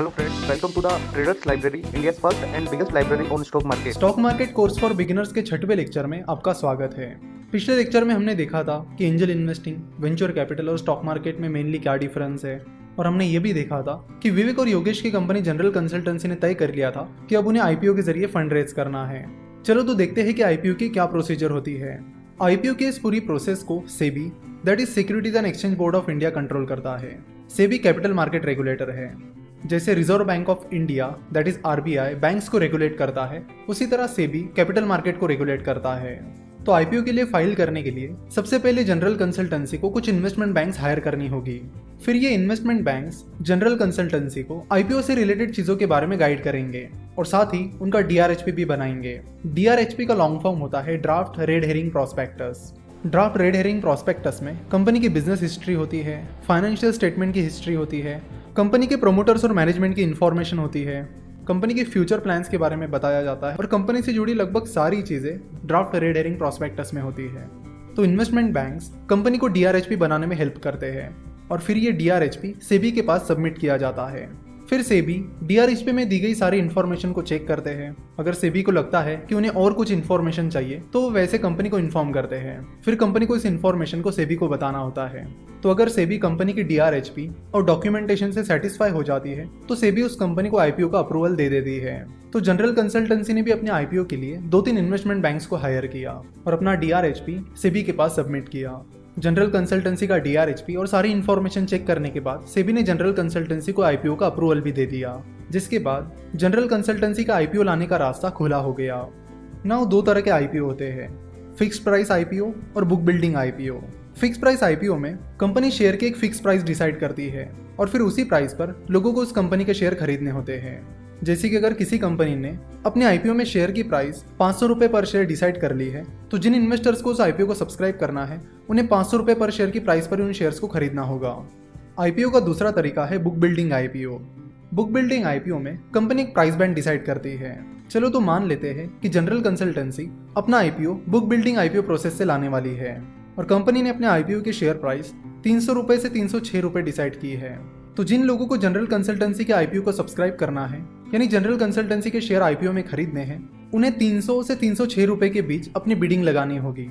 Hello friends, welcome to the Traders Library, India's first and biggest library on stock market. Stock market course for beginners के 6वें lecture में आपका स्वागत है। पिछले lecture में हमने देखा था कि एंजल इन्वेस्टिंग, वेंचर कैपिटल और स्टॉक मार्केट में मेनली क्या डिफरेंस है, और हमने ये भी देखा था कि विवेक और योगेश की कंपनी जनरल कंसल्टेंसी ने तय कर लिया था कि अब उन्हें आईपीओ के जरिए फंड रेज करना है। चलो तो देखते हैं कि आईपीओ की क्या प्रोसीजर होती है। आईपीओ की इस पूरी प्रोसेस को SEBI, that is securities and exchange board of India control करता है। सेबी कैपिटल मार्केट रेगुलेटर है। जैसे reserve bank of India that is RBI banks को रेगुलेट करता है, उसी तरह सेबी कैपिटल मार्केट को रेगुलेट करता है। तो आईपीओ के लिए फाइल करने के लिए सबसे पहले जनरल कंसल्टेंसी को कुछ इन्वेस्टमेंट बैंक्स हायर करनी होगी। फिर ये इन्वेस्टमेंट बैंक्स जनरल कंसल्टेंसी को आईपीओ से रिलेटेड चीजों के बारे में गाइड करेंगे और साथ ही उनका डीआरएचपी भी बनाएंगे। डीआरएचपी का लॉन्ग फॉर्म होता है draft red herring prospectus. Draft red herring prospectus में कंपनी की बिजनेस हिस्ट्री होती है, फाइनेंशियल स्टेटमेंट की हिस्ट्री होती है, कंपनी के प्रोमोटर्स और मैनेजमेंट की इन्फॉर्मेशन होती है, कंपनी के फ्यूचर प्लान्स के बारे में बताया जाता है और कंपनी से जुड़ी लगभग सारी चीजें ड्राफ्ट रेड हेरिंग प्रोस्पेक्टस में होती है। तो इन्वेस्टमेंट बैंक्स कंपनी को डीआरएचपी बनाने में हेल्प करते हैं और फिर ये डीआरएचपी सेबी के पास सबमिट किया जाता है। फिर सेबी डीआरएचपी में दी गई सारी इन्फॉर्मेशन को चेक करते हैं। अगर सेबी को लगता है कि उन्हें और कुछ इन्फॉर्मेशन चाहिए तो वो वैसे कंपनी को इन्फॉर्म करते हैं। फिर कंपनी को इस इन्फॉर्मेशन को सेबी को बताना होता है। तो अगर सेबी कंपनी की डीआरएचपी और डॉक्यूमेंटेशन से सेटिस्फाई हो जाती है तो सेबी उस कंपनी को आईपीओ का अप्रूवल दे देती है। तो जनरल कंसल्टेंसी ने भी अपने आईपीओ के लिए 2-3 इन्वेस्टमेंट बैंक्स को हायर किया और अपना डीआरएचपी सेबी के पास सबमिट किया। जनरल कंसल्टेंसी का डीआरएचपी और सारी इन्फॉर्मेशन चेक करने के बाद सेबी ने जनरल कंसल्टेंसी को आईपीओ का अप्रूवल भी दे दिया, जिसके बाद जनरल कंसल्टेंसी का आईपीओ लाने का रास्ता खुला हो गया। नाउ 2 तरह के आईपीओ होते हैं, फिक्स्ड प्राइस आईपीओ और book building IPO. Fix price IPO में कंपनी शेयर के एक फिक्स प्राइस डिसाइड करती है और फिर उसी प्राइस पर लोगों को उस कंपनी के शेयर खरीदने होते हैं। जैसे कि अगर किसी कंपनी ने अपने आईपीओ में शेयर की प्राइस 500 रुपये पर शेयर डिसाइड कर ली है तो जिन इन्वेस्टर्स को उस आईपीओ को सब्सक्राइब करना है उन्हें 500 रुपये पर शेयर की प्राइस पर उन शेयर्स को खरीदना होगा। आईपीओ का दूसरा तरीका है book building IPO. Book building IPO में कंपनी एक प्राइस बैंड डिसाइड करती है। चलो तो मान लेते हैं कि जनरल कंसल्टेंसी अपना IPO book building IPO process से लाने वाली है और कंपनी ने अपने आईपीओ की शेयर प्राइस 300 रुपये से 306 रुपये डिसाइड की है। तो जिन लोगों को जनरल कंसल्टेंसी के आईपीओ को सब्सक्राइब करना है, यानी जनरल कंसल्टेंसी के शेयर आईपीओ में खरीदने हैं, उन्हें 300 से 306 रुपये के बीच अपनी बिडिंग लगानी होगी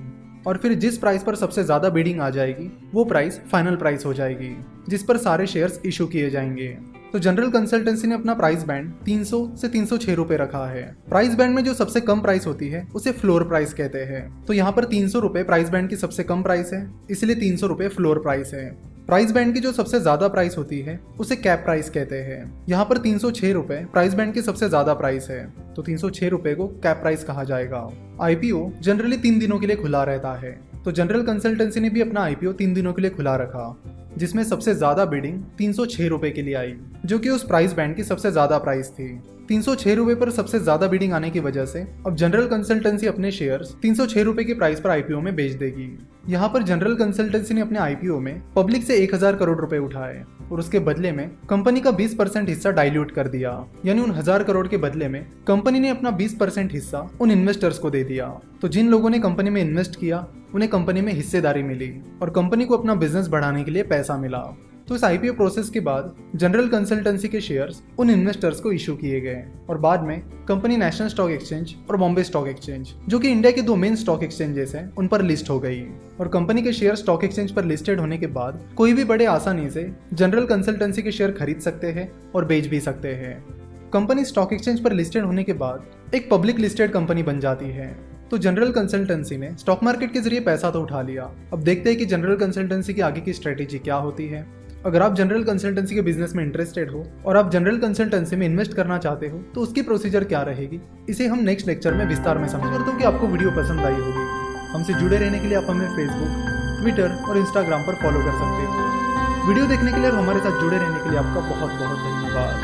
और फिर जिस प्राइस पर सबसे ज्यादा बिडिंग आ जाएगी वो प्राइस फाइनल प्राइस हो जाएगी जिस पर सारे शेयर्स इशू किए जाएंगे। तो जनरल कंसल्टेंसी ने अपना प्राइस बैंड 300 से 306 रुपये रखा है। प्राइस बैंड में जो सबसे कम प्राइस होती है उसे फ्लोर प्राइस कहते हैं। तो यहाँ पर 300 रुपये प्राइस बैंड की सबसे कम प्राइस है, इसलिए 300 रुपये फ्लोर प्राइस है। प्राइस बैंड की जो सबसे ज्यादा प्राइस होती है उसे कैप प्राइस कहते हैं। यहाँ पर 306 रुपये प्राइस बैंड की सबसे ज्यादा प्राइस है, तो 306 रुपये को कैप प्राइस कहा जाएगा। आईपीओ जनरली 3 दिनों के लिए खुला रहता है, तो जनरल कंसल्टेंसी ने भी अपना आईपीओ 3 दिनों के लिए खुला रखा, जिसमें सबसे ज्यादा बिडिंग 306 रुपये के लिए आई, जो कि उस प्राइस बैंड की सबसे ज्यादा प्राइस थी। 306 रुपये पर सबसे ज्यादा बिडिंग आने की वजह से अब जनरल कंसल्टेंसी अपने शेयर्स 306 रुपये की प्राइस पर आईपीओ में बेच देगी। यहाँ पर जनरल कंसल्टेंसी ने अपने आईपीओ में पब्लिक से 1000 करोड़ रुपए उठाए और उसके बदले में कंपनी का 20% हिस्सा डाइल्यूट कर दिया, यानी उन 1000 करोड़ के बदले में कंपनी ने अपना 20% हिस्सा उन इन्वेस्टर्स को दे दिया। तो जिन लोगों ने कंपनी में इन्वेस्ट किया उन्हें कंपनी में हिस्सेदारी मिली और कंपनी को अपना बिजनेस बढ़ाने के लिए पैसा मिला। तो इस आईपीओ प्रोसेस के बाद जनरल कंसल्टेंसी के शेयर्स उन इन्वेस्टर्स को इशू किए गए और बाद में कंपनी नेशनल स्टॉक एक्सचेंज और बॉम्बे स्टॉक एक्सचेंज, जो कि इंडिया के 2 मेन स्टॉक एक्सचेंजेस हैं, उन पर लिस्ट हो गई और कंपनी के शेयर स्टॉक एक्सचेंज पर लिस्टेड होने के बाद कोई भी बड़े आसानी से जनरल कंसल्टेंसी के शेयर खरीद सकते हैं और बेच भी सकते हैं। कंपनी स्टॉक एक्सचेंज पर लिस्टेड होने के बाद एक पब्लिक लिस्टेड कंपनी बन जाती है। तो जनरल कंसल्टेंसी ने स्टॉक मार्केट के जरिए पैसा तो उठा लिया। अब देखते हैं कि जनरल कंसल्टेंसी की आगे की स्ट्रेटेजी क्या होती है। अगर आप जनरल कंसल्टेंसी के बिजनेस में इंटरेस्टेड हो और आप जनरल कंसल्टेंसी में इन्वेस्ट करना चाहते हो तो उसकी प्रोसीजर क्या रहेगी, इसे हम नेक्स्ट लेक्चर में विस्तार में समझ करते हो कि आपको वीडियो पसंद आई होगी। हमसे जुड़े रहने के लिए आप हमें फेसबुक, ट्विटर और इंस्टाग्राम पर फॉलो कर सकते हो। वीडियो देखने के लिए और हमारे साथ जुड़े रहने के लिए आपका बहुत बहुत धन्यवाद।